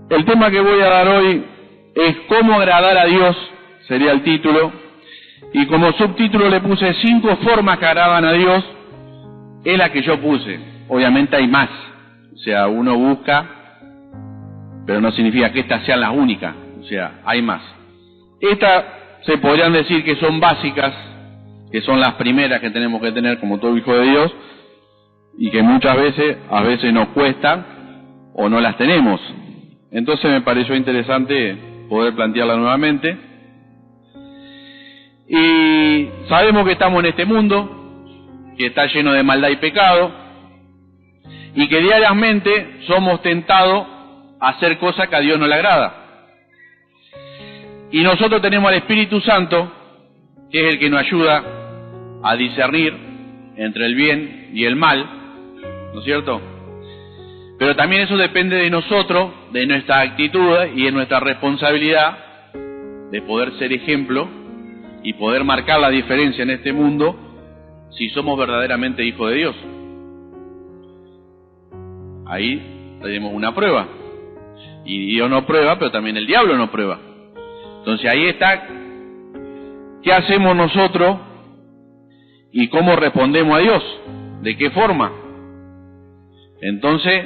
El tema que voy a dar hoy es cómo agradar a Dios, sería el título, y como subtítulo le puse 5 formas que agradan a Dios, es la que yo puse. Obviamente hay más, o sea, uno busca, pero no significa que estas sean las únicas, o sea, hay más. Estas se podrían decir que son básicas, que son las primeras que tenemos que tener como todo hijo de Dios, y que muchas veces, a veces nos cuesta o no las tenemos. Entonces me pareció interesante poder plantearla nuevamente. Y sabemos que estamos en este mundo, que está lleno de maldad y pecado, y que diariamente somos tentados a hacer cosas que a Dios no le agrada. Y nosotros tenemos al Espíritu Santo, que es el que nos ayuda a discernir entre el bien y el mal, ¿no es cierto? Pero también eso depende de nosotros, de nuestra actitud y de nuestra responsabilidad de poder ser ejemplo y poder marcar la diferencia en este mundo si somos verdaderamente hijos de Dios. Ahí tenemos una prueba. Y Dios no prueba, pero también el diablo no prueba. Entonces ahí está, ¿qué hacemos nosotros y cómo respondemos a Dios? ¿De qué forma? Entonces,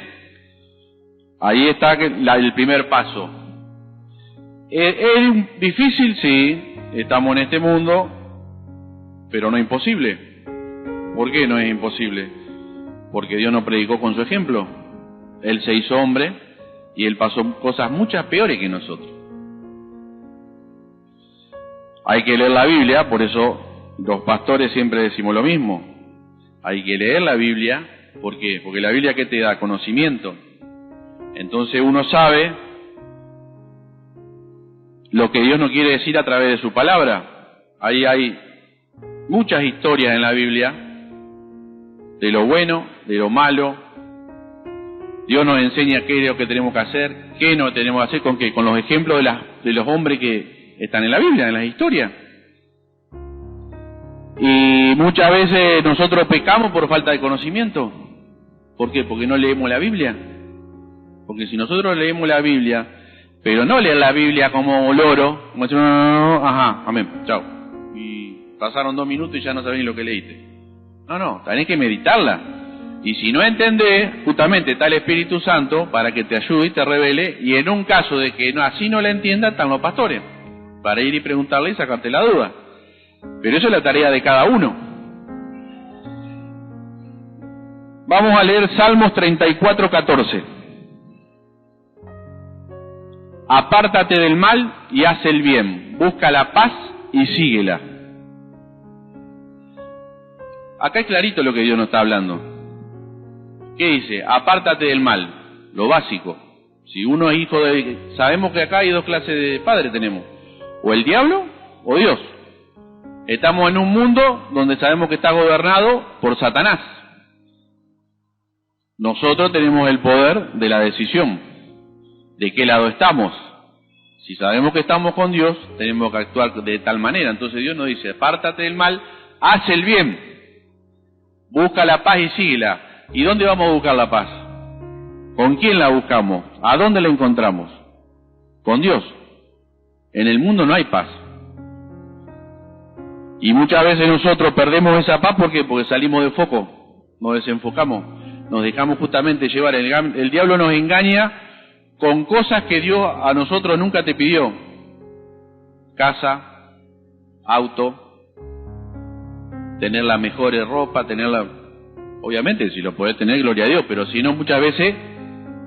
ahí está el primer paso. ¿Es difícil? Sí, estamos en este mundo, pero no imposible. ¿Por qué no es imposible? Porque Dios nos predicó con su ejemplo. Él se hizo hombre y Él pasó cosas muchas peores que nosotros. Hay que leer la Biblia, por eso los pastores siempre decimos lo mismo. Hay que leer la Biblia, ¿por qué? Porque la Biblia, ¿qué te da? Conocimiento. Entonces uno sabe lo que Dios nos quiere decir a través de su palabra. Ahí hay muchas historias en la Biblia, de lo bueno, de lo malo. Dios nos enseña qué es lo que tenemos que hacer, qué no tenemos que hacer, ¿con qué? Con los ejemplos de los hombres que están en la Biblia, en las historias. Y muchas veces nosotros pecamos por falta de conocimiento. ¿Por qué? Porque no leemos la Biblia. Porque si nosotros leemos la Biblia, pero no leer la Biblia como loro, como decir, no, ajá, amén, chao. Y pasaron 2 minutos y ya no sabés ni lo que leíste. No, tenés que meditarla. Y si no entendés, justamente está el Espíritu Santo para que te ayude y te revele, y en un caso de que así no la entiendan, están los pastores, para ir y preguntarle y sacarte la duda. Pero eso es la tarea de cada uno. Vamos a leer Salmos 34:14. Apártate del mal y haz el bien, busca la paz y síguela. Acá es clarito lo que Dios nos está hablando. ¿Qué dice? Apártate del mal, lo básico. Si uno es hijo de... Sabemos que acá hay 2 clases de padres tenemos, o el diablo o Dios. Estamos en un mundo donde sabemos que está gobernado por Satanás. Nosotros tenemos el poder de la decisión, de qué lado estamos. Si sabemos que estamos con Dios, tenemos que actuar de tal manera. Entonces Dios nos dice, apártate del mal, haz el bien, busca la paz y síguela. ¿Y dónde vamos a buscar la paz? ¿Con quién la buscamos? ¿A dónde la encontramos? Con Dios. En el mundo no hay paz. Y muchas veces nosotros perdemos esa paz, ¿por qué? Porque salimos de foco, nos desenfocamos, nos dejamos justamente llevar. El diablo nos engaña con cosas que Dios a nosotros nunca te pidió. Casa, auto, tener la mejor ropa, tenerla... Obviamente, si lo podés tener, gloria a Dios, pero si no, muchas veces,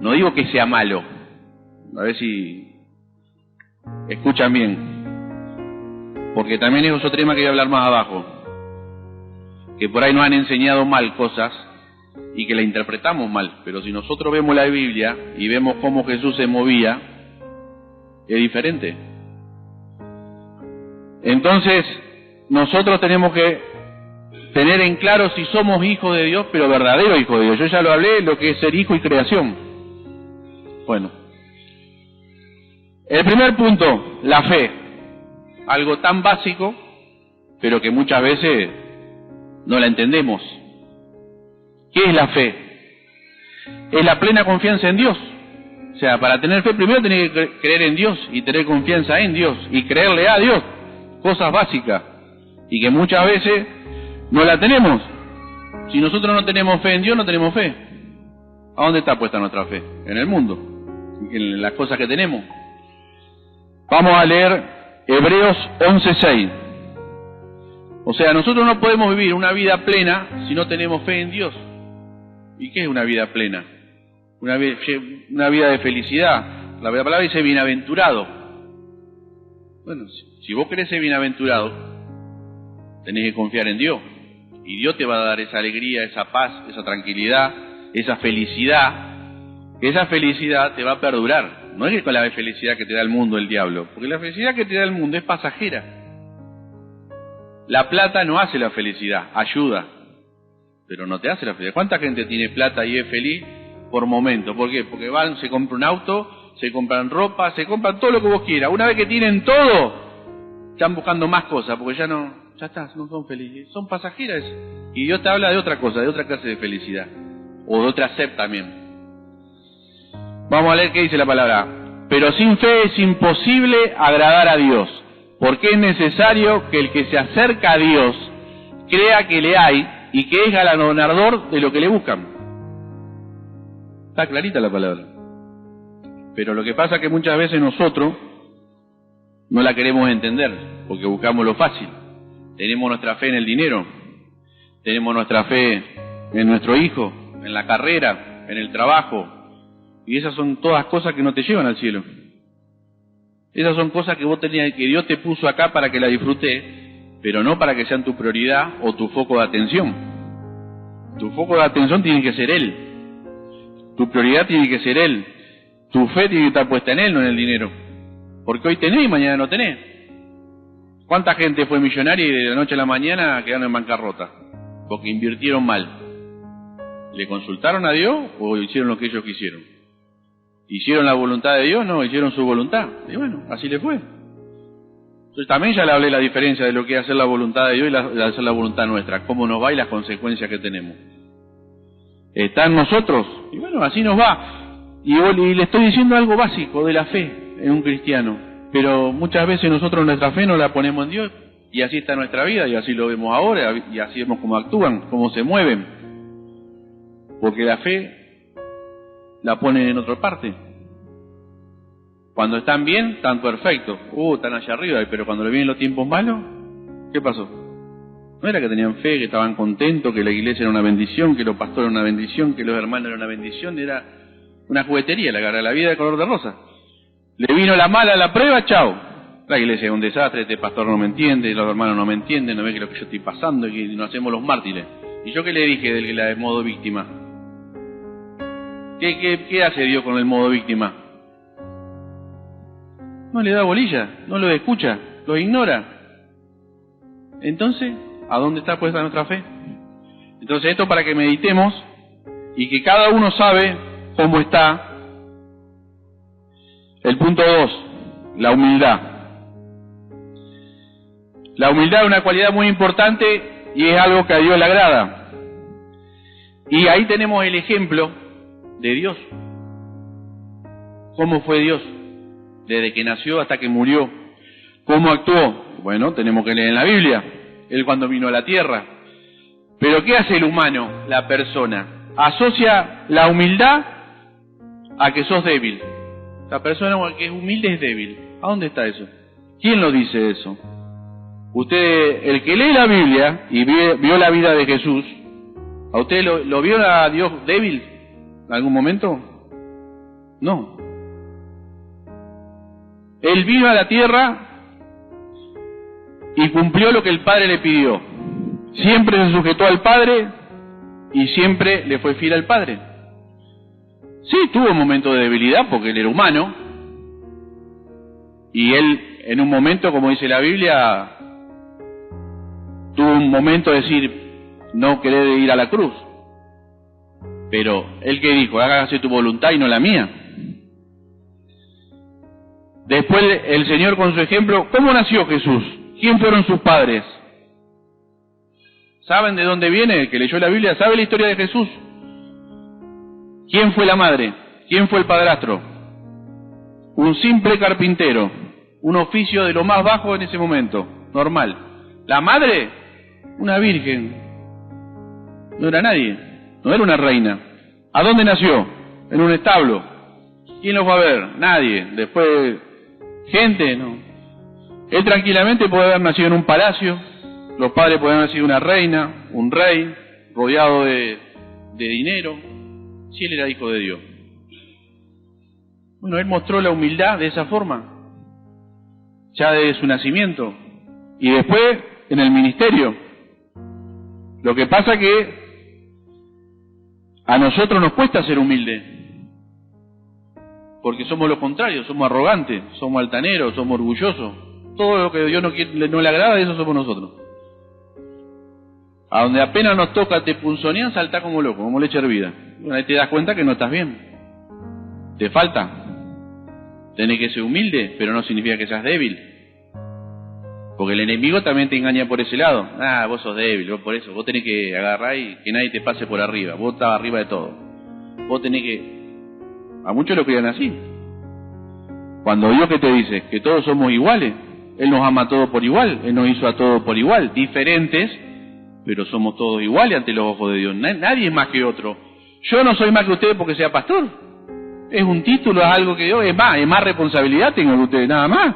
no digo que sea malo, a ver si escuchan bien, porque también es otro tema que voy a hablar más abajo, que por ahí nos han enseñado mal cosas y que la interpretamos mal, pero si nosotros vemos la Biblia y vemos cómo Jesús se movía, es diferente. Entonces, nosotros tenemos que tener en claro si somos hijos de Dios, pero verdaderos hijos de Dios. Yo ya lo hablé, lo que es ser hijo y creación. Bueno, el primer punto, la fe. Algo tan básico, pero que muchas veces no la entendemos. ¿Qué es la fe? Es la plena confianza en Dios. O sea, para tener fe primero tenés que creer en Dios y tener confianza en Dios y creerle a Dios, cosas básicas, y que muchas veces no la tenemos. Si nosotros no tenemos fe en Dios, no tenemos fe. ¿A dónde está puesta nuestra fe? En el mundo, en las cosas que tenemos. Vamos a leer Hebreos 11:6. O sea, nosotros no podemos vivir una vida plena si no tenemos fe en Dios. ¿Y qué es una vida plena? Una vida de felicidad. La palabra dice bienaventurado. Bueno, si vos querés ser bienaventurado, tenés que confiar en Dios. Y Dios te va a dar esa alegría, esa paz, esa tranquilidad, esa felicidad. Esa felicidad te va a perdurar. No es con la felicidad que te da el mundo el diablo, porque la felicidad que te da el mundo es pasajera. La plata no hace la felicidad, ayuda, pero no te hace la felicidad. ¿Cuánta gente tiene plata y es feliz por momento? ¿Por qué? Porque van, se compra un auto, se compran ropa, se compran todo lo que vos quieras. Una vez que tienen todo, están buscando más cosas, porque ya está, no son felices, son pasajeras. Y Dios te habla de otra cosa, de otra clase de felicidad, o de otra sed también. Vamos a leer qué dice la palabra. Pero sin fe es imposible agradar a Dios, porque es necesario que el que se acerca a Dios crea que le hay y que es galardonador de lo que le buscan. Está clarita la palabra. Pero lo que pasa es que muchas veces nosotros no la queremos entender, porque buscamos lo fácil. Tenemos nuestra fe en el dinero, tenemos nuestra fe en nuestro hijo, en la carrera, en el trabajo, y esas son todas cosas que no te llevan al cielo. Esas son cosas que vos tenías, que Dios te puso acá para que la disfrutes, pero no para que sean tu prioridad o tu foco de atención. Tu foco de atención tiene que ser Él. Tu prioridad tiene que ser Él. Tu fe tiene que estar puesta en Él, no en el dinero. Porque hoy tenés y mañana no tenés. ¿Cuánta gente fue millonaria y de la noche a la mañana quedaron en bancarrota? Porque invirtieron mal. ¿Le consultaron a Dios o hicieron lo que ellos quisieron? ¿Hicieron la voluntad de Dios? No, hicieron su voluntad. Y bueno, así le fue. Entonces también ya le hablé la diferencia de lo que es hacer la voluntad de Dios y hacer la voluntad nuestra. Cómo nos va y las consecuencias que tenemos. Está en nosotros. Y bueno, así nos va. Y le estoy diciendo algo básico de la fe en un cristiano. Pero muchas veces nosotros nuestra fe no la ponemos en Dios. Y así está nuestra vida. Y así lo vemos ahora. Y así vemos cómo actúan, cómo se mueven. Porque la fe la ponen en otra parte. Cuando están bien, están perfectos. Están allá arriba. Pero cuando le vienen los tiempos malos, ¿qué pasó? No era que tenían fe, que estaban contentos, que la iglesia era una bendición, que los pastores eran una bendición, que los hermanos eran una bendición. Era una juguetería, la vida de color de rosa. Le vino la mala, la prueba, chao. La iglesia es un desastre, este pastor no me entiende, los hermanos no me entienden, no ve que lo que yo estoy pasando, y que nos hacemos los mártires. ¿Y yo qué le dije de modo víctima? ¿Qué hace Dios con el modo víctima? No le da bolilla, no lo escucha, lo ignora. Entonces, ¿a dónde está puesta nuestra fe? Entonces, esto para que meditemos y que cada uno sabe cómo está. El punto 2, la humildad. La humildad es una cualidad muy importante y es algo que a Dios le agrada. Y ahí tenemos el ejemplo de Dios. ¿Cómo fue Dios? Desde que nació hasta que murió. ¿Cómo actuó? Bueno, tenemos que leer en la Biblia. Él cuando vino a la tierra. Pero ¿qué hace el humano, la persona? Asocia la humildad a que sos débil. La persona que es humilde es débil. ¿A dónde está eso? ¿Quién lo dice eso? Usted, el que lee la Biblia y vio la vida de Jesús, ¿a usted lo vio a Dios débil en algún momento? No. Él vino a la tierra y cumplió lo que el Padre le pidió. Siempre se sujetó al Padre y siempre le fue fiel al Padre. Sí, tuvo un momento de debilidad porque él era humano. Y él, en un momento, como dice la Biblia, tuvo un momento de decir, no querer ir a la cruz. Pero, ¿él qué dijo? Hágase tu voluntad y no la mía. Después, el Señor con su ejemplo, ¿cómo nació Jesús? ¿Quién fueron sus padres? ¿Saben de dónde viene? El que leyó la Biblia, ¿sabe la historia de Jesús? ¿Quién fue la madre? ¿Quién fue el padrastro? un simple carpintero, un oficio de lo más bajo en ese momento, normal. La madre, una virgen, no era nadie, no era una reina. ¿A dónde nació? En un establo. ¿Quién lo fue a ver? Nadie. Después, gente, no. Él tranquilamente puede haber nacido en un palacio, los padres pueden haber sido una reina, un rey, rodeado de dinero, si él era hijo de Dios. Bueno, él mostró la humildad de esa forma, ya desde su nacimiento, y después en el ministerio. Lo que pasa que a nosotros nos cuesta ser humildes, porque somos lo contrario, somos arrogantes, somos altaneros, somos orgullosos. Todo lo que Dios no le agrada, eso somos nosotros. A donde apenas nos toca, te punzonean, saltás como loco, como leche hervida. Bueno, ahí te das cuenta que no estás bien. Te falta. Tenés que ser humilde, pero no significa que seas débil. Porque el enemigo también te engaña por ese lado. Ah, vos sos débil, vos por eso. Vos tenés que agarrar y que nadie te pase por arriba. Vos estás arriba de todo. Vos tenés que... A muchos lo crean así. Cuando Dios que te dice que todos somos iguales, Él nos ama a todos por igual, Él nos hizo a todos por igual, diferentes, pero somos todos iguales ante los ojos de Dios. Nadie es más que otro. Yo no soy más que ustedes porque sea pastor. Es un título, es algo que Dios... Es más responsabilidad tengo que ustedes, nada más.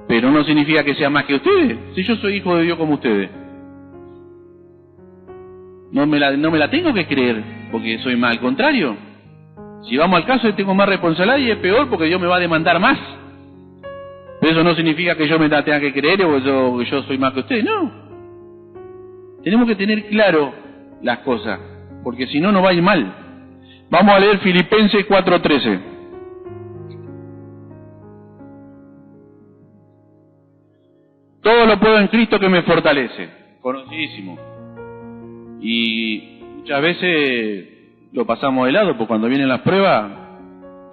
Pero no significa que sea más que ustedes. Si yo soy hijo de Dios como ustedes. No me la tengo que creer porque soy más, al contrario. Si vamos al caso, tengo más responsabilidad y es peor porque Dios me va a demandar más. Pero eso no significa que yo me la tenga que creer o que yo soy más que ustedes, no. Tenemos que tener claro las cosas, porque si no nos va a ir mal. Vamos a leer Filipenses 4:13. Todo lo puedo en Cristo que me fortalece. Conocidísimo. Y muchas veces lo pasamos de lado, porque cuando vienen las pruebas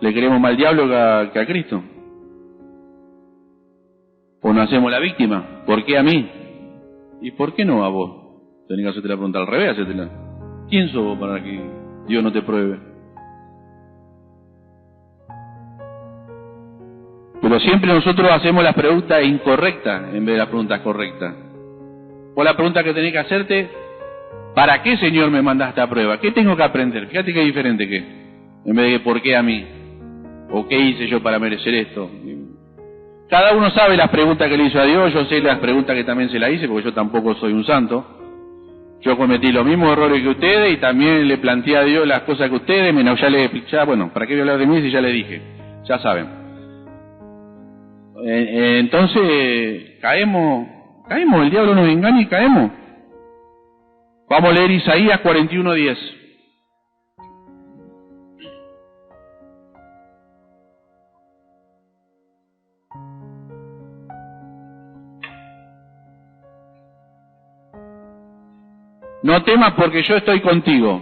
le queremos más al diablo que a Cristo. O nos hacemos la víctima. ¿Por qué a mí? ¿Y por qué no a vos? Tenés que hacerte la pregunta al revés, hacértela. ¿Quién sos vos para que Dios no te pruebe? Pero siempre nosotros hacemos las preguntas incorrectas en vez de las preguntas correctas. O la pregunta que tenés que hacerte, ¿para qué, Señor, me mandaste a prueba? ¿Qué tengo que aprender? Fíjate qué diferente que es. En vez de que, ¿por qué a mí? ¿O qué hice yo para merecer esto? Cada uno sabe las preguntas que le hizo a Dios. Yo sé las preguntas que también se las hice, porque yo tampoco soy un santo. Yo cometí los mismos errores que ustedes y también le planteé a Dios las cosas que ustedes, bueno, ¿para qué voy a hablar de mí si ya le dije? Ya saben. Entonces, caemos, el diablo nos engaña y caemos. Vamos a leer Isaías 41:10. No temas porque yo estoy contigo,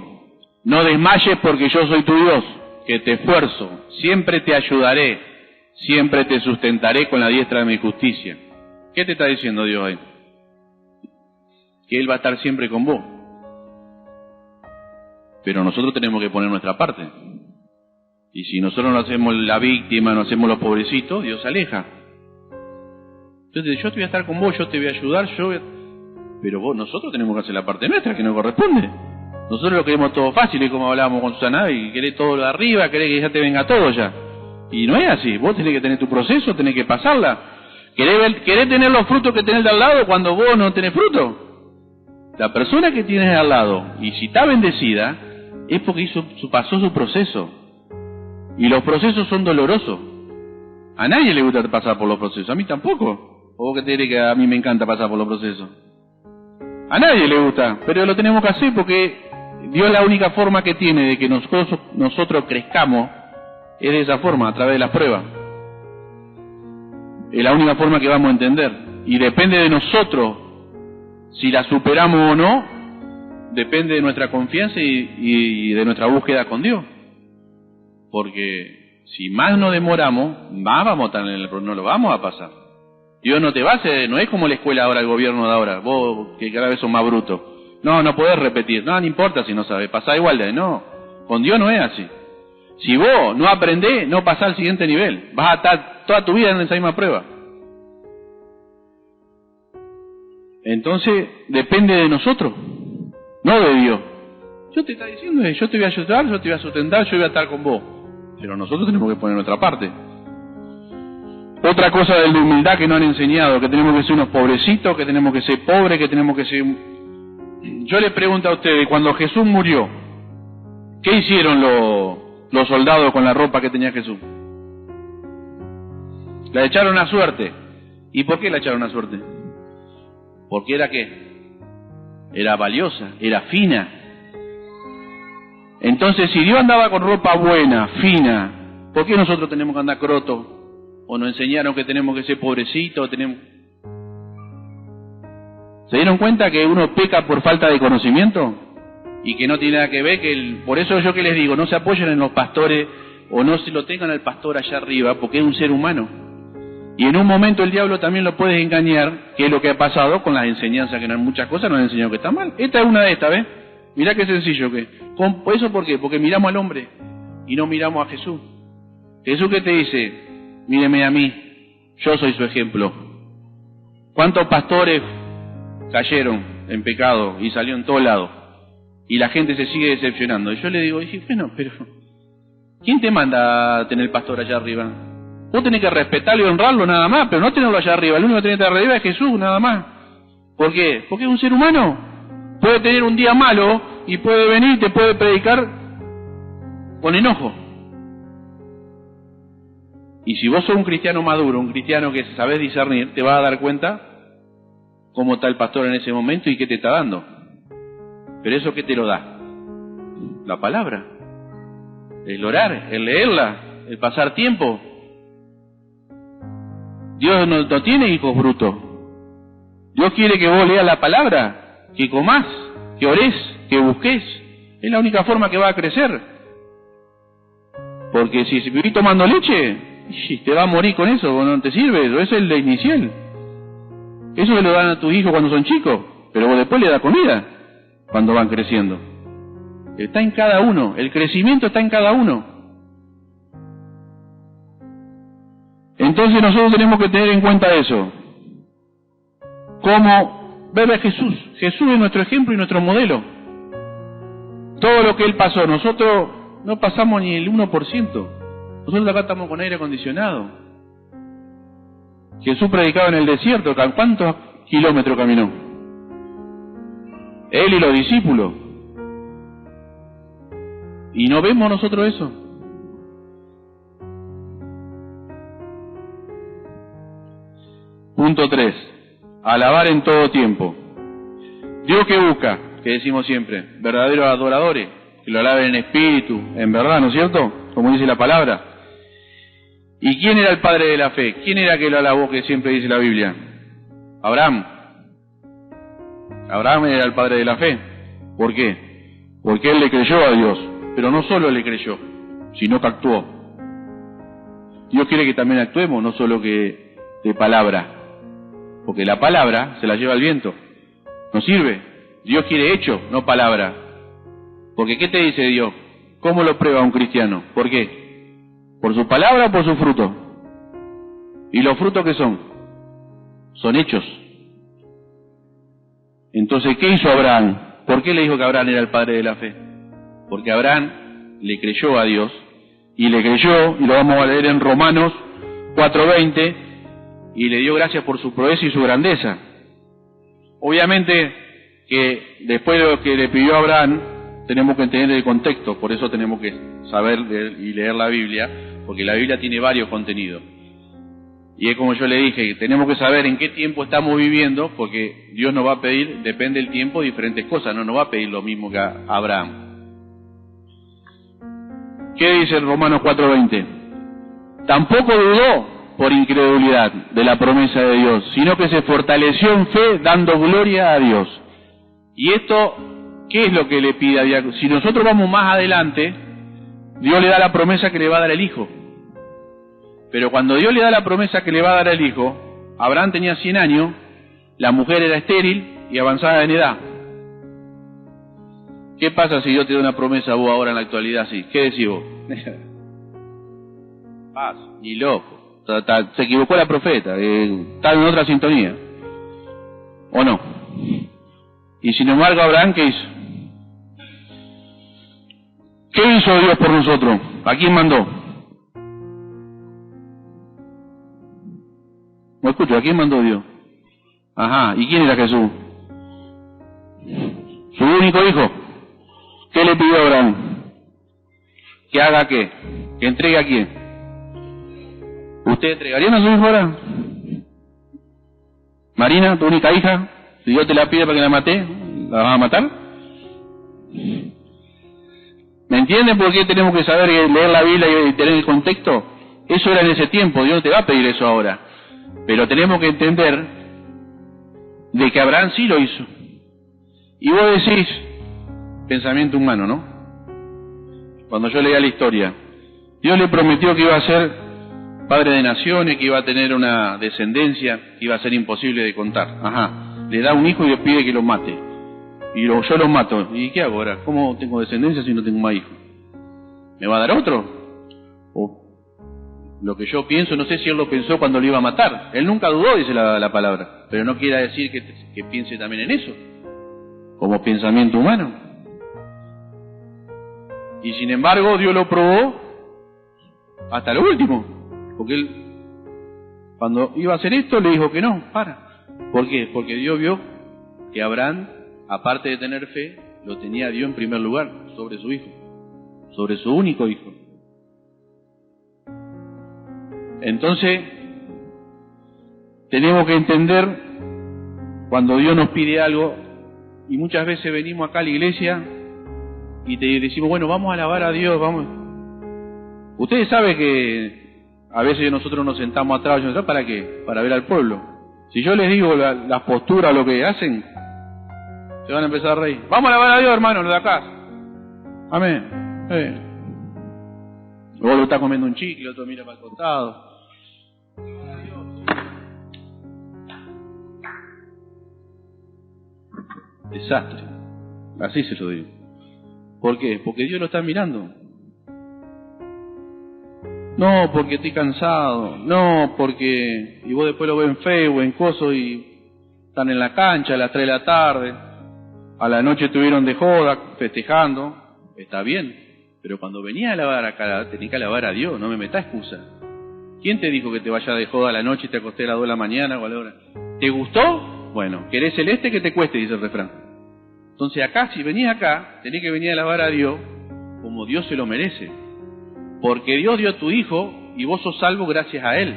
no desmayes porque yo soy tu Dios, que te esfuerzo, siempre te ayudaré, siempre te sustentaré con la diestra de mi justicia. ¿Qué te está diciendo Dios ahí? Que Él va a estar siempre con vos. Pero nosotros tenemos que poner nuestra parte. Y si nosotros no hacemos la víctima, no hacemos los pobrecitos, Dios se aleja. Entonces yo te voy a estar con vos, yo te voy a ayudar, pero nosotros tenemos que hacer la parte nuestra, que nos corresponde. Nosotros lo queremos todo fácil, es como hablábamos con Susana, y querés todo de arriba, querés que ya te venga todo ya. Y no es así, vos tenés que tener tu proceso, tenés que pasarla. ¿Querés tener los frutos que tenés de al lado cuando vos no tenés fruto? La persona que tienes de al lado, y si está bendecida, es porque pasó su proceso. Y los procesos son dolorosos. A nadie le gusta pasar por los procesos, a mí tampoco. ¿O vos que te diré que a mí me encanta pasar por los procesos? A nadie le gusta, pero lo tenemos que hacer porque Dios la única forma que tiene de que nosotros crezcamos es de esa forma, a través de las pruebas. Es la única forma que vamos a entender. Y depende de nosotros si la superamos o no, depende de nuestra confianza y de nuestra búsqueda con Dios. Porque si más nos demoramos, más vamos a estar en el error, no lo vamos a pasar. Dios no te va a hacer, no es como la escuela ahora, el gobierno de ahora, vos que cada vez son más brutos. No podés repetir, no importa si no sabes, pasá igual de no. Con Dios no es así. Si vos no aprendés, no pasás al siguiente nivel. Vas a estar toda tu vida en esa misma prueba. Entonces, depende de nosotros, no de Dios. Yo te está diciendo, yo te voy a ayudar, yo te voy a sustentar, yo voy a estar con vos. Pero nosotros tenemos que poner nuestra parte. Otra cosa de la humildad que nos han enseñado, que tenemos que ser unos pobrecitos, que tenemos que ser pobres, que tenemos que ser... Yo les pregunto a ustedes, cuando Jesús murió, ¿qué hicieron los soldados con la ropa que tenía Jesús? La echaron a suerte. ¿Y por qué la echaron a suerte? Porque era ¿qué? Era valiosa, era fina. Entonces, si Dios andaba con ropa buena, fina, ¿por qué nosotros tenemos que andar crotos? ¿O nos enseñaron que tenemos que ser pobrecitos? ¿Se dieron cuenta que uno peca por falta de conocimiento? Y que no tiene nada que ver, por eso yo que les digo, no se apoyen en los pastores, o no se lo tengan al pastor allá arriba, porque es un ser humano. Y en un momento el diablo también lo puede engañar, que es lo que ha pasado con las enseñanzas, que en muchas cosas nos han enseñado que está mal. Esta es una de estas, ¿ves? Mirá qué sencillo que. ¿Eso por qué? Porque miramos al hombre y no miramos a Jesús. Jesús que te dice, míreme a mí, yo soy su ejemplo. ¿Cuántos pastores cayeron en pecado y salió en todos lados? Y la gente se sigue decepcionando. Y yo le digo, bueno, pero ¿quién te manda a tener pastor allá arriba? Vos tenés que respetarlo y honrarlo nada más, pero no tenerlo allá arriba. El único que tenés allá arriba es Jesús, nada más. ¿Por qué? Porque es un ser humano. Puede tener un día malo y puede venir y te puede predicar con enojo. Y si vos sos un cristiano maduro, un cristiano que sabés discernir, te vas a dar cuenta cómo está el pastor en ese momento y qué te está dando. Pero eso ¿qué te lo da? La palabra. El orar, el leerla, el pasar tiempo. Dios no tiene hijos brutos. Dios quiere que vos leas la palabra, que comás, que orés, que busques. Es la única forma que va a crecer. Porque si vivís tomando leche, te va a morir con eso, no te sirve. Eso es el de inicial. Eso se lo dan a tus hijos cuando son chicos, pero vos después le das comida cuando van creciendo. Está en cada uno, el crecimiento está en cada uno. Entonces nosotros tenemos que tener en cuenta eso. Cómo ver a Jesús. Jesús es nuestro ejemplo y nuestro modelo. Todo lo que Él pasó, nosotros no pasamos ni el 1%. Nosotros acá estamos con aire acondicionado. Jesús predicaba en el desierto. ¿Cuántos kilómetros caminó? Él y los discípulos. ¿Y no vemos nosotros eso? Punto 3. Alabar en todo tiempo. Dios que busca, que decimos siempre, verdaderos adoradores, que lo alaben en espíritu, en verdad, ¿no es cierto? Como dice la palabra. ¿Y quién era el padre de la fe? ¿Quién era que lo alabó, que siempre dice la Biblia? Abraham. Abraham era el padre de la fe. ¿Por qué? Porque él le creyó a Dios, pero no solo le creyó, sino que actuó. Dios quiere que también actuemos, no solo que de palabra, porque la palabra se la lleva el viento, no sirve. Dios quiere hecho, no palabra. Porque ¿qué te dice Dios? ¿Cómo lo prueba un cristiano? ¿Por qué? ¿Por su palabra o por su fruto? ¿Y los frutos qué son? Son hechos. Entonces, ¿qué hizo Abraham? ¿Por qué le dijo que Abraham era el padre de la fe? Porque Abraham le creyó a Dios, y le creyó, y lo vamos a leer en Romanos 4:20, y le dio gracias por su proeza y su grandeza. Obviamente que después de lo que le pidió a Abraham, tenemos que entender el contexto, por eso tenemos que saber y leer la Biblia, porque la Biblia tiene varios contenidos. Y es como yo le dije, tenemos que saber en qué tiempo estamos viviendo, porque Dios nos va a pedir, depende del tiempo, diferentes cosas, no nos va a pedir lo mismo que a Abraham. ¿Qué dice el Romanos 4:20? Tampoco dudó por incredulidad de la promesa de Dios, sino que se fortaleció en fe, dando gloria a Dios. Y esto, ¿qué es lo que le pide a Dios? Si nosotros vamos más adelante, Dios le da la promesa que le va a dar el hijo. Pero cuando Dios le da la promesa que le va a dar el hijo, Abraham tenía 100 años, la mujer era estéril y avanzada en edad. ¿Qué pasa si Dios te da una promesa a vos ahora en la actualidad así? ¿Qué decís vos? Paz, ni loco. Se equivocó la profeta, está en otra sintonía. ¿O no? Y sin embargo, Abraham, ¿qué hizo? ¿Qué hizo Dios por nosotros? ¿A quién mandó? No escucho, ¿a quién mandó Dios? Ajá, ¿y quién era Jesús? Su único hijo. ¿Qué le pidió a Abraham? ¿Que haga qué? ¿Que entregue a quién? ¿Usted entregarían a su hijo ahora? Marina, tu única hija, si Dios te la pide para que la mate, ¿la vas a matar? ¿Me entienden por qué tenemos que saber leer la Biblia y tener el contexto? Eso era en ese tiempo, Dios no te va a pedir eso ahora. Pero tenemos que entender de que Abraham sí lo hizo. Y vos decís, pensamiento humano, ¿no? Cuando yo leía la historia, Dios le prometió que iba a ser padre de naciones, que iba a tener una descendencia, que iba a ser imposible de contar. Ajá, le da un hijo y le pide que lo mate. Y yo lo mato. ¿Y qué hago ahora? ¿Cómo tengo descendencia si no tengo más hijos? ¿Me va a dar otro? O lo que yo pienso, no sé si él lo pensó cuando lo iba a matar. Él nunca dudó, dice la palabra. Pero no quiere decir que piense también en eso, como pensamiento humano. Y sin embargo, Dios lo probó hasta lo último. Porque él, cuando iba a hacer esto, le dijo que no, para. ¿Por qué? Porque Dios vio que Abraham, aparte de tener fe, lo tenía Dios en primer lugar sobre su hijo, sobre su único hijo. Entonces, tenemos que entender cuando Dios nos pide algo, y muchas veces venimos acá a la iglesia y te decimos, bueno, vamos a alabar a Dios, vamos. Ustedes saben que a veces nosotros nos sentamos atrás, ¿para qué? Para ver al pueblo. Si yo les digo las posturas, lo que hacen, se van a empezar a reír. Vamos a alabar a Dios, hermano, lo de acá. Amén. Luego lo está comiendo un chicle, otro mira para el costado. Desastre. Así se lo digo. ¿Por qué? Porque Dios lo está mirando. No, porque estoy cansado. No, porque... Y vos después lo ves en Facebook, en coso, y están en la cancha a las 3 de la tarde. A la noche estuvieron de joda, festejando. Está bien. Pero cuando venía a alabar acá, tenía que alabar a Dios, no me metás excusa. ¿Quién te dijo que te vayas de joda a la noche y te acosté a las 2 de la mañana o a la hora? ¿Te gustó? Bueno, ¿querés celeste que te cueste? Dice el refrán. Entonces acá, si venís acá, tenés que venir a alabar a Dios como Dios se lo merece. Porque Dios dio a tu hijo y vos sos salvo gracias a Él.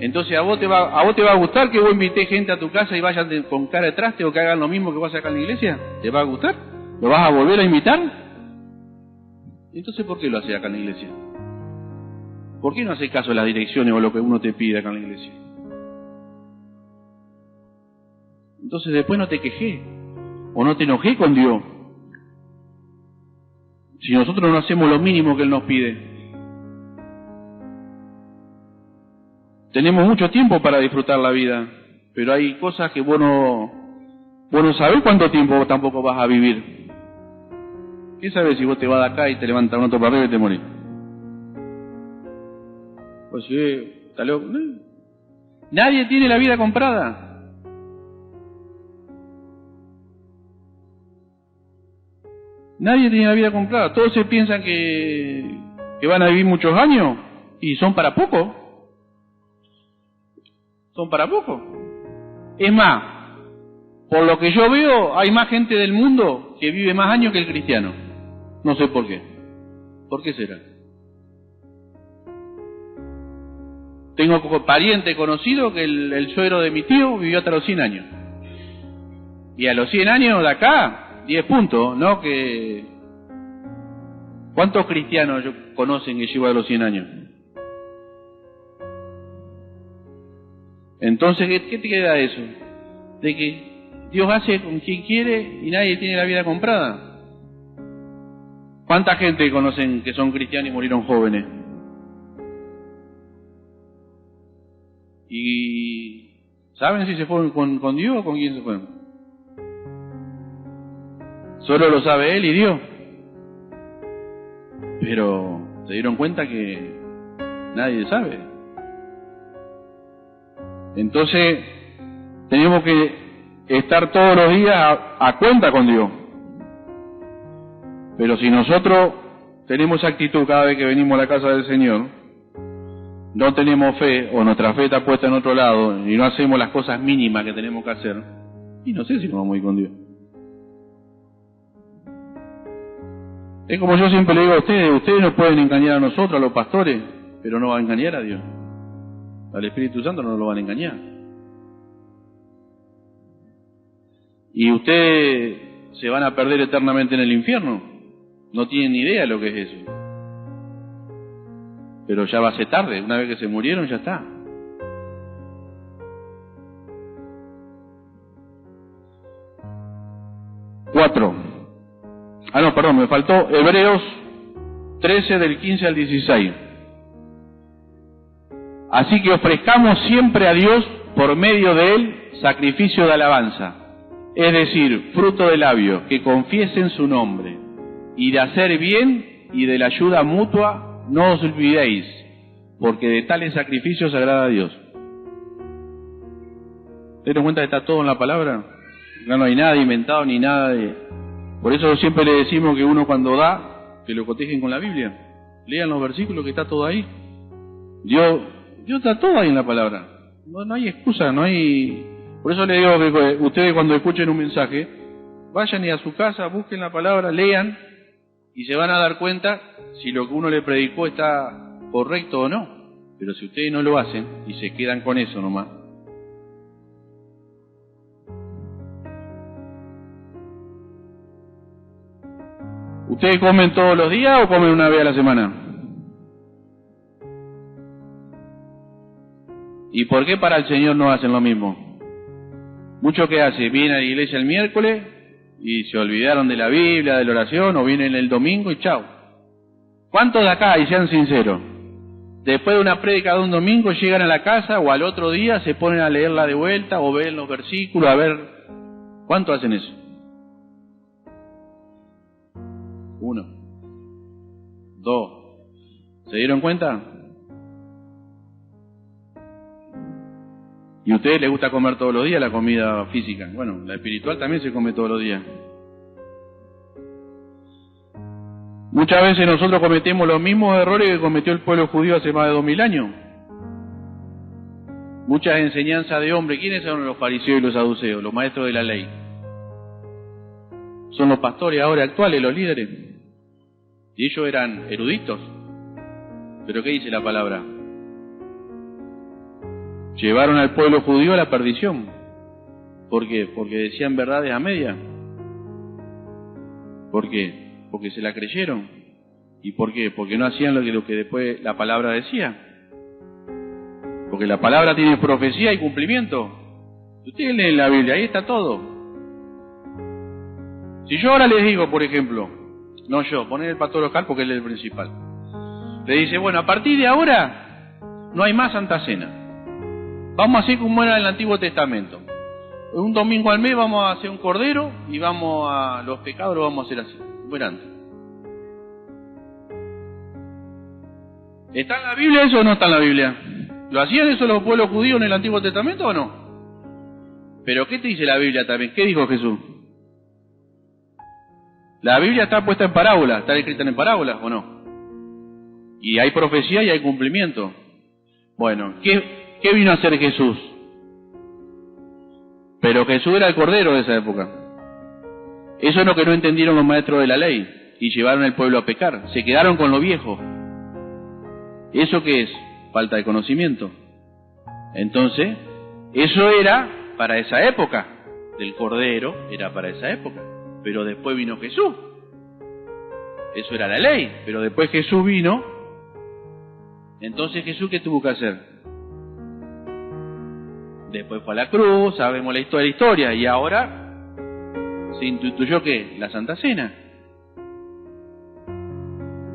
Entonces a vos te va a gustar que vos invités gente a tu casa y vayan con cara de traste o que hagan lo mismo que vos acá en la iglesia. ¿Te va a gustar? ¿Lo vas a volver a invitar? Entonces, ¿por qué lo hace acá en la iglesia? ¿Por qué no hace caso a las direcciones o lo que uno te pide acá en la iglesia? Entonces después no te quejé o no te enojé con Dios. Si nosotros no hacemos lo mínimo que Él nos pide. Tenemos mucho tiempo para disfrutar la vida, pero hay cosas que vos no sabés cuánto tiempo vos tampoco vas a vivir. ¿Qué sabes si vos te vas de acá y te levantas un otro para arriba y te morís? Pues sí, está loco. Nadie tiene la vida comprada. Nadie tiene la vida comprada. Todos se piensan que van a vivir muchos años y son para poco. Son para poco. Es más, por lo que yo veo, hay más gente del mundo que vive más años que el cristiano. No sé por qué. ¿Por qué será? Tengo pariente conocido que el suegro de mi tío vivió hasta los 100 años. Y a los 100 años de acá, 10 puntos, ¿no? ¿Cuántos cristianos conocen que llegó a los 100 años? Entonces, ¿qué te queda eso? De que Dios hace con quien quiere y nadie tiene la vida comprada. ¿Cuánta gente conocen que son cristianos y murieron jóvenes? ¿Y saben si se fueron con Dios o con quién se fueron? Solo lo sabe Él y Dios. Pero se dieron cuenta que Nadie sabe. Entonces, tenemos que estar todos los días a cuenta con Dios. Pero si nosotros tenemos esa actitud cada vez que venimos a la casa del Señor, no tenemos fe, o nuestra fe está puesta en otro lado, y no hacemos las cosas mínimas que tenemos que hacer, y no sé si nos vamos a ir con Dios. Es como yo siempre le digo a ustedes nos pueden engañar a nosotros, a los pastores, pero no van a engañar a Dios. Al Espíritu Santo no lo van a engañar. Y ustedes se van a perder eternamente en el infierno. No tienen ni idea de lo que es eso. Pero ya va a ser tarde. Una vez que se murieron, ya está. Me faltó Hebreos 13 del 15 al 16. Así que ofrezcamos siempre a Dios por medio de Él sacrificio de alabanza, es decir, fruto de labios, que confiesen su nombre, y de hacer bien y de la ayuda mutua no os olvidéis, porque de tales sacrificios agrada a Dios. ¿Te das cuenta que está todo en la palabra? No hay nada inventado ni nada de... Por eso siempre le decimos que uno cuando da, que lo cotejen con la Biblia. Lean los versículos que está todo ahí. Dios está todo ahí en la palabra. No hay excusa, no hay... Por eso le digo que ustedes cuando escuchen un mensaje, vayan y a su casa, busquen la palabra, lean, y se van a dar cuenta si lo que uno le predicó está correcto o no. Pero si ustedes no lo hacen y se quedan con eso nomás, ¿ustedes comen todos los días o comen una vez a la semana? ¿Y por qué para el Señor no hacen lo mismo? Muchos que hacen, vienen a la iglesia el miércoles y se olvidaron de la Biblia, de la oración, o vienen el domingo y chao. ¿Cuántos de acá, y sean sinceros, después de una prédica de un domingo llegan a la casa o al otro día se ponen a leerla de vuelta o ven los versículos, a ver? ¿Cuántos hacen eso? 1, 2. ¿Se dieron cuenta? ¿Y a ustedes les gusta comer todos los días la comida física? Bueno, la espiritual también se come todos los días. Muchas veces nosotros cometemos los mismos errores que cometió el pueblo judío hace más de 2000 años. Muchas enseñanzas de hombre. ¿Quiénes son los fariseos y los saduceos? Los maestros de la ley. Son los pastores ahora actuales, los líderes. Y ellos eran eruditos. ¿Pero qué dice la palabra? Llevaron al pueblo judío a la perdición. ¿Por qué? Porque decían verdades a media. ¿Por qué? Porque se la creyeron. ¿Y por qué? Porque no hacían lo que después la palabra decía. Porque la palabra tiene profecía y cumplimiento. Ustedes leen la Biblia, ahí está todo. Si yo ahora les digo, por ejemplo, no yo, poner el pastor Oscar porque él es el principal, le dice, bueno, a partir de ahora no hay más Santa Cena. Vamos a hacer como era en el Antiguo Testamento. Un domingo al mes vamos a hacer un cordero y vamos a los pecados los vamos a hacer así, como era antes. ¿Está en la Biblia eso o no está en la Biblia? ¿Lo hacían eso los pueblos judíos en el Antiguo Testamento o no? Pero ¿qué te dice la Biblia también? ¿Qué dijo Jesús? La Biblia está puesta en parábolas, está escrita en parábolas o no. Y hay profecía y hay cumplimiento. Bueno, ¿qué vino a hacer Jesús? Pero Jesús era el cordero de esa época. Eso es lo que no entendieron los maestros de la ley y llevaron al pueblo a pecar. Se quedaron con lo viejo. ¿Eso qué es? Falta de conocimiento. Entonces, eso era para esa época. Del cordero era para esa época. Pero después vino Jesús. Eso era la ley. Pero después Jesús vino. Entonces Jesús, ¿qué tuvo que hacer? Después fue a la cruz, sabemos la historia. Y ahora se instituyó ¿qué? La Santa Cena.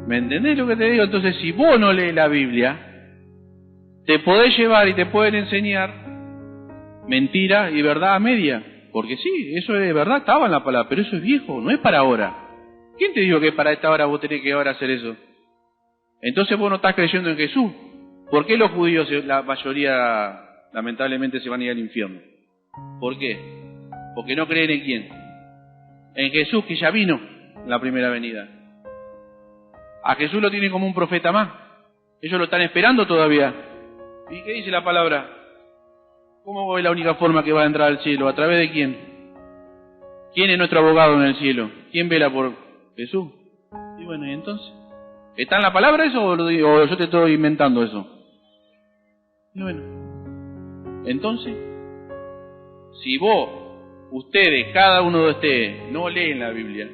¿Me entendés lo que te digo? Entonces, si vos no lees la Biblia, te podés llevar y te pueden enseñar mentira y verdad a media. Porque sí, eso es verdad, estaba en la palabra, pero eso es viejo, no es para ahora. ¿Quién te dijo que para esta hora vos tenés que ahora hacer eso? Entonces vos no estás creyendo en Jesús. ¿Por qué los judíos, la mayoría, lamentablemente, se van a ir al infierno? ¿Por qué? Porque no creen en quién. En Jesús, que ya vino en la primera venida. A Jesús lo tienen como un profeta más. Ellos lo están esperando todavía. ¿Y qué dice la palabra? ¿Cómo es la única forma que va a entrar al cielo? ¿A través de quién? ¿Quién es nuestro abogado en el cielo? ¿Quién vela por Jesús? Y bueno, ¿y entonces? ¿Está en la palabra eso o yo te estoy inventando eso? Y bueno, entonces, si vos, ustedes, cada uno de ustedes, no leen la Biblia,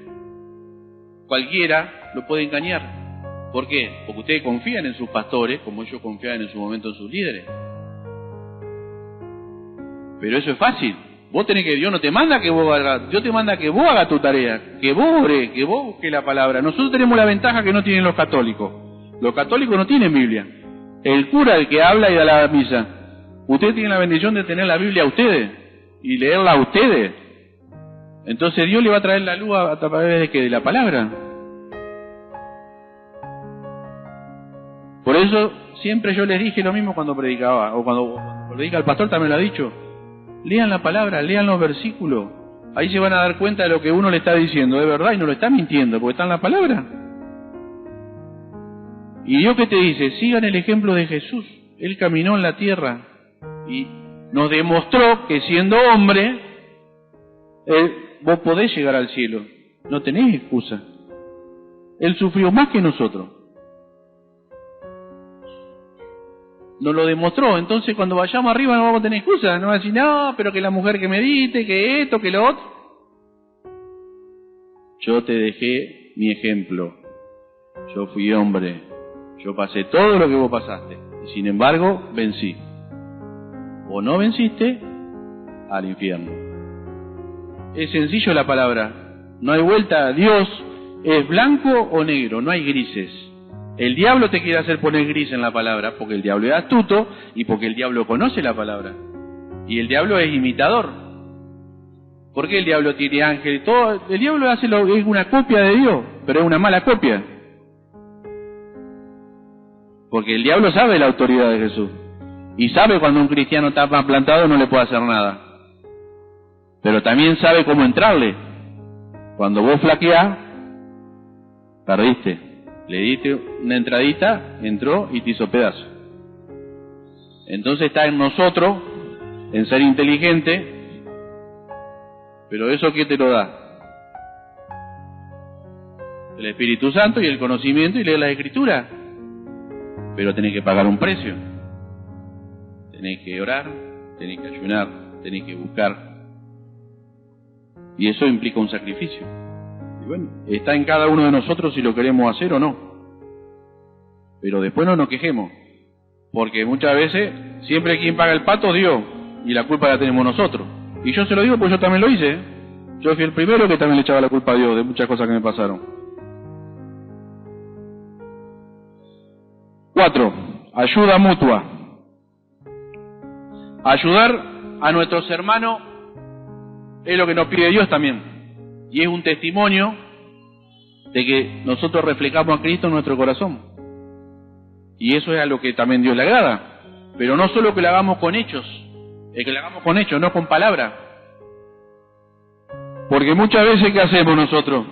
cualquiera lo puede engañar. ¿Por qué? Porque ustedes confían en sus pastores, como ellos confiaban en su momento en sus líderes. Pero eso es fácil. Vos tenés que, Dios no te manda que vos hagas, Dios te manda que vos hagas tu tarea, que vos ores, que vos busques la palabra. Nosotros tenemos la ventaja que no tienen los católicos. Los católicos no tienen Biblia. El cura el que habla y da la misa. Ustedes tienen la bendición de tener la Biblia a ustedes y leerla a ustedes. Entonces Dios le va a traer la luz a través de, ¿qué? De la palabra. Por eso siempre yo les dije lo mismo cuando predicaba, o cuando predica el pastor también lo ha dicho. Lean la palabra, lean los versículos. Ahí se van a dar cuenta de lo que uno le está diciendo, de verdad, y no lo está mintiendo, porque está en la palabra. ¿Y Dios qué te dice? Sigan el ejemplo de Jesús. Él caminó en la tierra y nos demostró que siendo hombre, vos podés llegar al cielo. No tenés excusa. Él sufrió más que nosotros. Nos lo demostró. Entonces cuando vayamos arriba no vamos a tener excusa. No va a decir, no, pero que la mujer que medite, que esto, que lo otro. Yo te dejé mi ejemplo. Yo fui hombre. Yo pasé todo lo que vos pasaste. Y sin embargo, vencí. O no venciste, al infierno. Es sencillo la palabra. No hay vuelta. Dios es blanco o negro. No hay grises. El diablo te quiere hacer poner gris en la palabra, porque el diablo es astuto y porque el diablo conoce la palabra. Y el diablo es imitador. ¿Por qué el diablo tiene ángeles? Todo, el diablo es una copia de Dios, pero es una mala copia. Porque el diablo sabe la autoridad de Jesús. Y sabe cuando un cristiano está más plantado no le puede hacer nada. Pero también sabe cómo entrarle. Cuando vos flaqueás, perdiste. Le diste una entradita, entró y te hizo pedazo. Entonces está en nosotros, en ser inteligente, pero ¿eso qué te lo da? El Espíritu Santo y el conocimiento y leer la Escritura. Pero tenés que pagar un precio. Tenés que orar, tenés que ayunar, tenés que buscar. Y eso implica un sacrificio. Y bueno, está en cada uno de nosotros si lo queremos hacer o no. Pero después no nos quejemos. Porque muchas veces, siempre quien paga el pato, Dios. Y la culpa la tenemos nosotros. Y yo se lo digo porque yo también lo hice. Yo fui el primero que también le echaba la culpa a Dios de muchas cosas que me pasaron. 4. Ayuda mutua. Ayudar a nuestros hermanos es lo que nos pide Dios también. Y es un testimonio de que nosotros reflejamos a Cristo en nuestro corazón. Y eso es a lo que también Dios le agrada. Pero no solo que lo hagamos con hechos, es que lo hagamos con hechos, no con palabras. Porque muchas veces, ¿qué hacemos nosotros?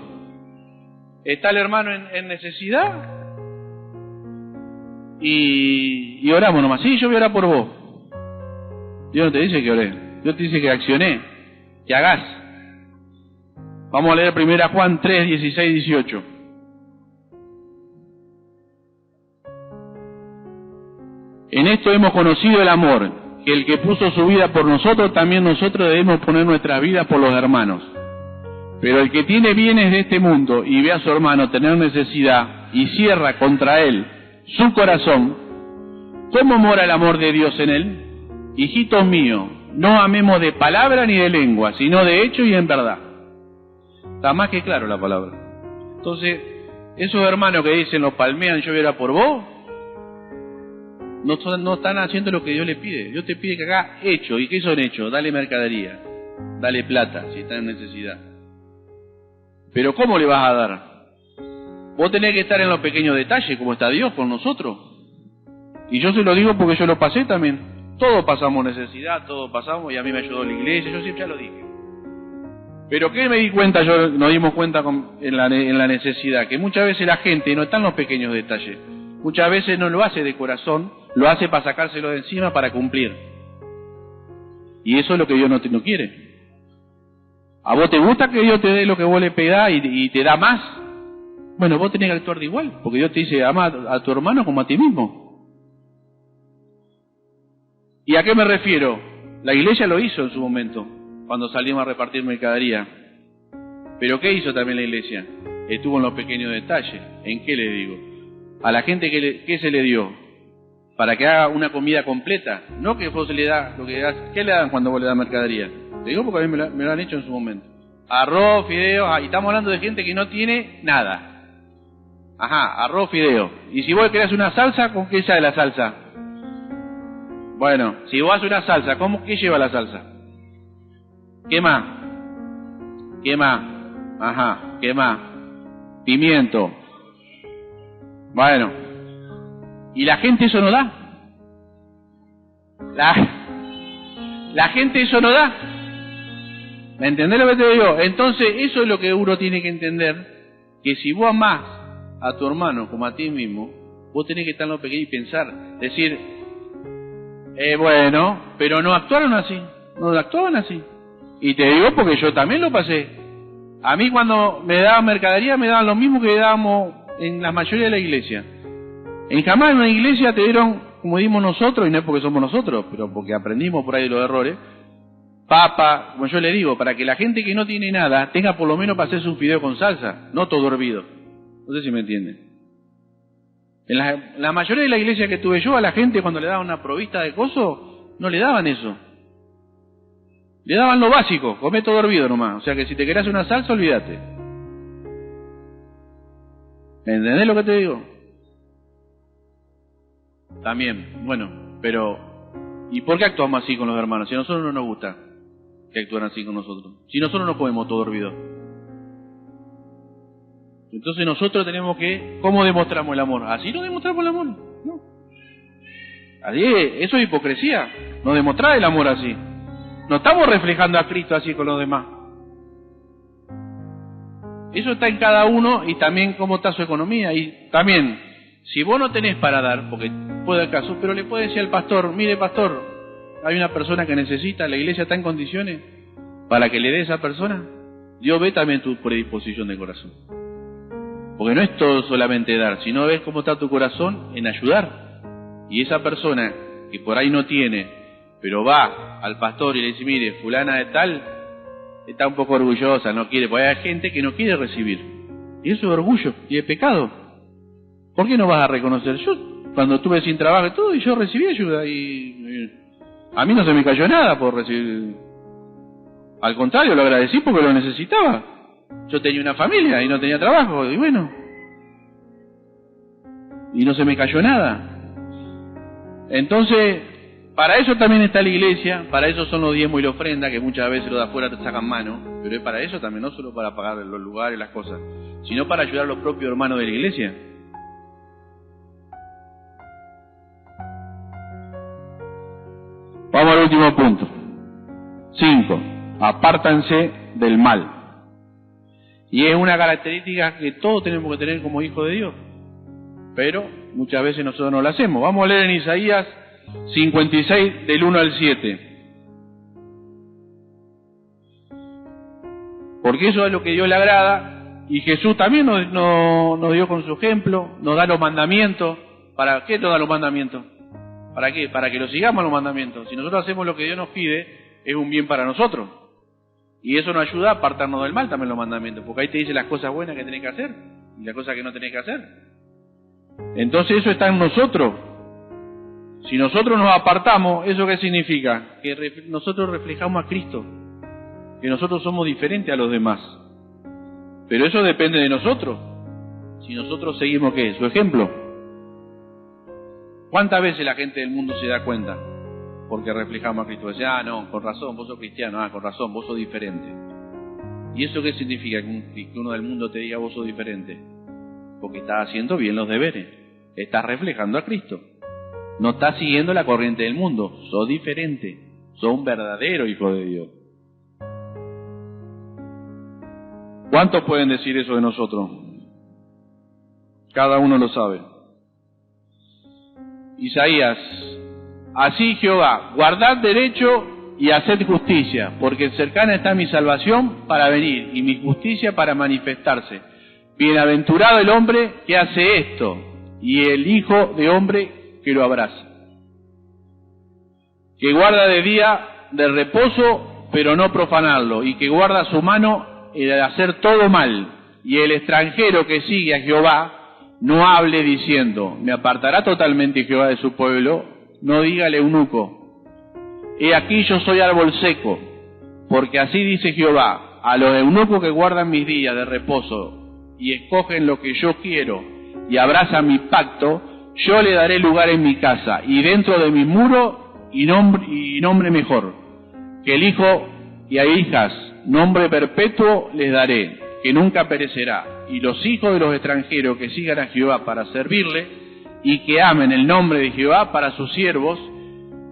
Está el hermano en necesidad y oramos nomás. Sí, yo voy a orar por vos. Dios no te dice que oré, Dios te dice que accioné, que hagas. Vamos a leer 1 Juan 3, 16, 18. En esto hemos conocido el amor, que el que puso su vida por nosotros, también nosotros debemos poner nuestra vida por los hermanos. Pero el que tiene bienes de este mundo y ve a su hermano tener necesidad y cierra contra él su corazón, ¿cómo mora el amor de Dios en él? Hijitos míos, no amemos de palabra ni de lengua, sino de hecho y en verdad. Está más que claro la palabra. Entonces, esos hermanos que dicen, los palmean, yo voy a orar por vos, no están haciendo lo que Dios le pide. Dios te pide que haga hecho. ¿Y qué son hechos? Dale mercadería, dale plata, si está en necesidad. Pero ¿cómo le vas a dar? Vos tenés que estar en los pequeños detalles, como está Dios con nosotros. Y yo se lo digo porque yo lo pasé también. Todos pasamos necesidad, todos pasamos, y a mí me ayudó la iglesia, yo siempre ya lo dije. Pero ¿qué me di cuenta? Nos dimos cuenta en la necesidad, que muchas veces la gente no está en los pequeños detalles. Muchas veces no lo hace de corazón, lo hace para sacárselo de encima, para cumplir. Y eso es lo que Dios no quiere. ¿A vos te gusta que Dios te dé lo que vos le pedás y te da más? Bueno, vos tenés que actuar de igual, porque Dios te dice, ama a tu hermano como a ti mismo. ¿Y a qué me refiero? La iglesia lo hizo en su momento, cuando salimos a repartir mercadería. ¿Pero qué hizo también la iglesia? Estuvo en los pequeños detalles. ¿En qué le digo? A la gente, ¿qué se le dio? Para que haga una comida completa. No que vos le das lo que das. ¿Qué le dan cuando vos le das mercadería? Te digo porque a mí me lo han hecho en su momento. Arroz, fideos, y estamos hablando de gente que no tiene nada. Ajá, arroz, fideo. Y si vos querés una salsa, ¿con qué sale la salsa? Bueno, si vos haces una salsa, ¿qué lleva la salsa? ¿Qué más? ¿Qué más? Ajá, ¿qué más? Pimiento. Bueno, y la gente eso no da. La gente eso no da. ¿Me entendés lo que te digo? Entonces, eso es lo que uno tiene que entender, que si vos amás a tu hermano como a ti mismo, vos tenés que estar en lo pequeño y pensar, decir, bueno, pero no actuaron así, no actuaban así. Y te digo porque yo también lo pasé. A mí cuando me daban mercadería me daban lo mismo que dábamos en la mayoría de la iglesia. En jamás en una iglesia te dieron como dimos nosotros, y no es porque somos nosotros, pero porque aprendimos por ahí los errores, papa, como yo le digo, para que la gente que no tiene nada tenga por lo menos para hacerse un fideo con salsa, no todo hervido. No sé si me entienden. En la mayoría de la iglesia que tuve yo, a la gente cuando le daban una provista de coso, no le daban eso. Le daban lo básico, comé todo hervido nomás. O sea que si te querés una salsa, olvídate. ¿Me entendés lo que te digo? También, bueno, pero ¿y por qué actuamos así con los hermanos? Si a nosotros no nos gusta que actúen así con nosotros. Si nosotros no comemos todo hervido. Entonces nosotros tenemos que... ¿Cómo demostramos el amor? ¿Así no demostramos el amor? No. Así, eso es hipocresía. No demostrar el amor así. No estamos reflejando a Cristo así con los demás. Eso está en cada uno y también cómo está su economía. Y también, si vos no tenés para dar, porque puede el caso, pero le puede decir al pastor, mire pastor, hay una persona que necesita, la iglesia está en condiciones para que le dé a esa persona. Dios ve también tu predisposición de corazón. Porque no es todo solamente dar, sino ves cómo está tu corazón en ayudar. Y esa persona que por ahí no tiene, pero va al pastor y le dice, mire, fulana de tal, está un poco orgullosa, no quiere, porque hay gente que no quiere recibir. Y eso es orgullo, y es pecado. ¿Por qué no vas a reconocer? Yo, cuando estuve sin trabajo y todo, y yo recibí ayuda, y a mí no se me cayó nada por recibir. Al contrario, lo agradecí porque lo necesitaba. Yo tenía una familia y no tenía trabajo, y bueno, y no se me cayó nada. Entonces, para eso también está la iglesia, para eso son los diezmos y la ofrenda, que muchas veces los de afuera te sacan mano, pero es para eso también, no solo para pagar los lugares, las cosas, sino para ayudar a los propios hermanos de la iglesia. Vamos al último punto. 5. Apártanse del mal. Y es una característica que todos tenemos que tener como hijos de Dios, pero muchas veces nosotros no la hacemos. Vamos a leer en Isaías 56 del 1 al 7. Porque eso es lo que Dios le agrada, y Jesús también nos dio con su ejemplo, nos da los mandamientos. ¿Para qué nos da los mandamientos? ¿Para qué? Para que lo sigamos los mandamientos. Si nosotros hacemos lo que Dios nos pide, es un bien para nosotros. Y eso nos ayuda a apartarnos del mal también los mandamientos, porque ahí te dice las cosas buenas que tenés que hacer y las cosas que no tenés que hacer. Entonces eso está en nosotros. Si nosotros nos apartamos, ¿eso qué significa? Que nosotros reflejamos a Cristo, que nosotros somos diferentes a los demás. Pero eso depende de nosotros. Si nosotros seguimos, ¿qué? Su ejemplo. ¿Cuántas veces la gente del mundo se da cuenta? Porque reflejamos a Cristo. Dice, no, con razón, vos sos cristiano, con razón, vos sos diferente. ¿Y eso qué significa? Que uno del mundo te diga vos sos diferente. Porque estás haciendo bien los deberes. Estás reflejando a Cristo. No estás siguiendo la corriente del mundo, sos diferente, sos un verdadero hijo de Dios. ¿Cuántos pueden decir eso de nosotros? Cada uno lo sabe. Isaías: así Jehová, guardad derecho y haced justicia, porque cercana está mi salvación para venir, y mi justicia para manifestarse. Bienaventurado el hombre que hace esto, y el hijo de hombre que lo abraza. Que guarda de día de reposo, pero no profanarlo, y que guarda su mano de hacer todo mal. Y el extranjero que sigue a Jehová, no hable diciendo, me apartará totalmente Jehová de su pueblo, no diga al eunuco, he aquí yo soy árbol seco, porque así dice Jehová, a los eunucos que guardan mis días de reposo y escogen lo que yo quiero y abrazan mi pacto, yo le daré lugar en mi casa y dentro de mi muro y nombre mejor, que el hijo y a hijas nombre perpetuo les daré, que nunca perecerá, y los hijos de los extranjeros que sigan a Jehová para servirle y que amen el nombre de Jehová para sus siervos,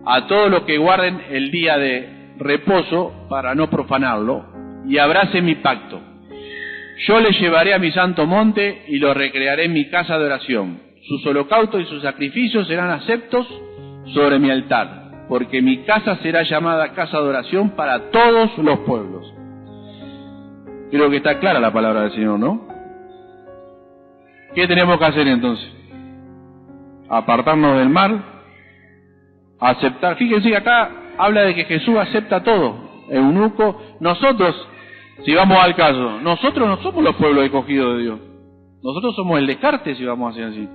a todos los que guarden el día de reposo para no profanarlo, y abracen mi pacto. Yo les llevaré a mi santo monte y los recrearé en mi casa de oración. Sus holocaustos y sus sacrificios serán aceptos sobre mi altar, porque mi casa será llamada casa de oración para todos los pueblos. Creo que está clara la palabra del Señor, ¿no? ¿Qué tenemos que hacer entonces? Apartarnos del mal, aceptar. Fíjense que acá habla de que Jesús acepta todo. Eunuco, nosotros, si vamos al caso, nosotros no somos los pueblos escogidos de Dios. Nosotros somos el descarte, si vamos a hacer así.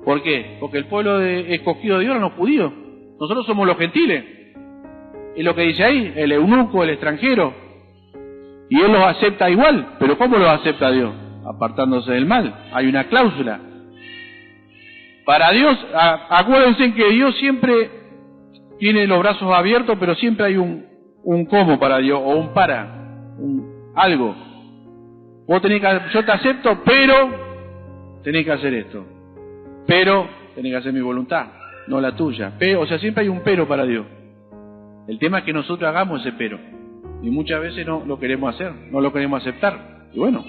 ¿Por qué? Porque el pueblo escogido de Dios eran los judíos. Nosotros somos los gentiles. Es lo que dice ahí, el eunuco, el extranjero. Y Él los acepta igual. ¿Pero cómo los acepta Dios? Apartándose del mal. Hay una cláusula. Para Dios, acuérdense que Dios siempre tiene los brazos abiertos, pero siempre hay un cómo para Dios, o un algo. Vos tenés que, yo te acepto, pero tenés que hacer esto. Pero tenés que hacer mi voluntad, no la tuya. Pero, o sea, siempre hay un pero para Dios. El tema es que nosotros hagamos ese pero. Y muchas veces no lo queremos hacer, no lo queremos aceptar. Y bueno,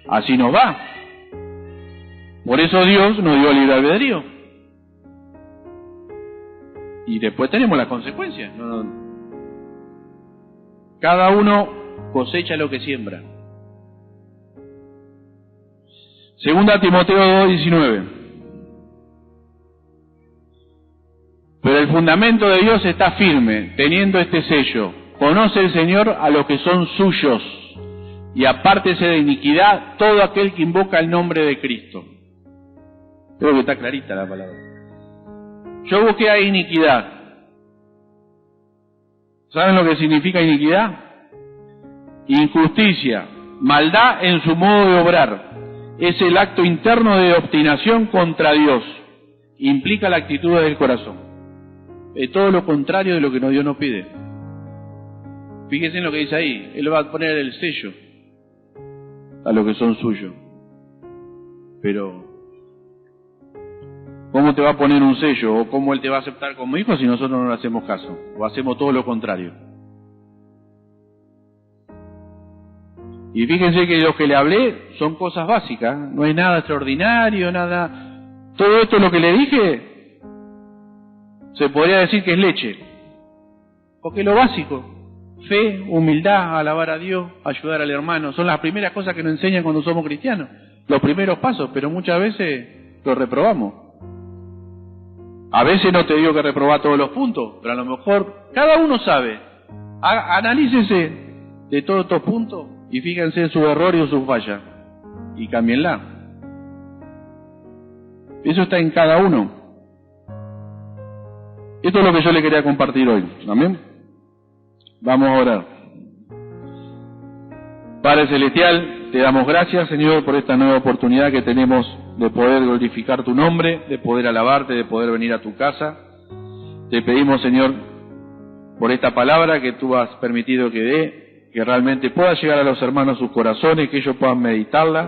así nos va. Por eso Dios nos dio libre albedrío. Y después tenemos las consecuencias. Cada uno cosecha lo que siembra. Segunda Timoteo 2:19. Pero el fundamento de Dios está firme, teniendo este sello. Conoce el Señor a los que son suyos, y apártese de iniquidad todo aquel que invoca el nombre de Cristo. Creo que está clarita la palabra. Yo busqué a iniquidad. ¿Saben lo que significa iniquidad? Injusticia, maldad en su modo de obrar. Es el acto interno de obstinación contra Dios. Implica la actitud del corazón. Es todo lo contrario de lo que Dios nos pide. Fíjense en lo que dice ahí. Él va a poner el sello a los que son suyos. Pero ¿cómo te va a poner un sello? ¿O cómo Él te va a aceptar como hijo si nosotros no le hacemos caso? O hacemos todo lo contrario. Y fíjense que lo que le hablé son cosas básicas. No hay nada extraordinario, nada. Todo esto lo que le dije se podría decir que es leche. Porque lo básico. Fe, humildad, alabar a Dios, ayudar al hermano. Son las primeras cosas que nos enseñan cuando somos cristianos. Los primeros pasos, pero muchas veces los reprobamos. A veces no te digo que reprobar todos los puntos, pero a lo mejor cada uno sabe. Analícese de todos estos puntos y fíjense en su error y en su falla. Y cámbienla. Eso está en cada uno. Esto es lo que yo le quería compartir hoy. Amén. Vamos a orar. Padre Celestial, te damos gracias, Señor, por esta nueva oportunidad que tenemos de poder glorificar tu nombre, de poder alabarte, de poder venir a tu casa. Te pedimos, Señor, por esta palabra que tú has permitido que dé, que realmente pueda llegar a los hermanos sus corazones, que ellos puedan meditarla,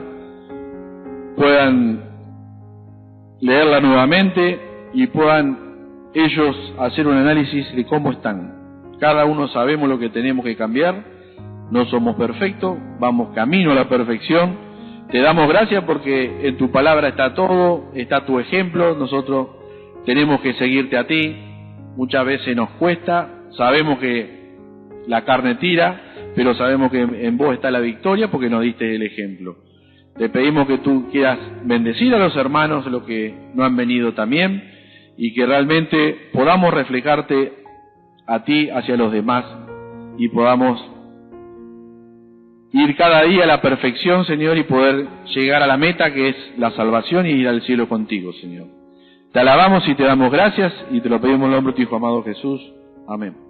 puedan leerla nuevamente y puedan ellos hacer un análisis de cómo están. Cada uno sabemos lo que tenemos que cambiar, no somos perfectos, vamos camino a la perfección. Te damos gracias porque en tu palabra está todo, está tu ejemplo, nosotros tenemos que seguirte a ti, muchas veces nos cuesta, sabemos que la carne tira, pero sabemos que en vos está la victoria porque nos diste el ejemplo. Te pedimos que tú quieras bendecir a los hermanos, los que no han venido también, y que realmente podamos reflejarte a ti hacia los demás y podamos ir cada día a la perfección, Señor, y poder llegar a la meta que es la salvación y ir al cielo contigo, Señor. Te alabamos y te damos gracias y te lo pedimos en el nombre de tu Hijo amado Jesús. Amén.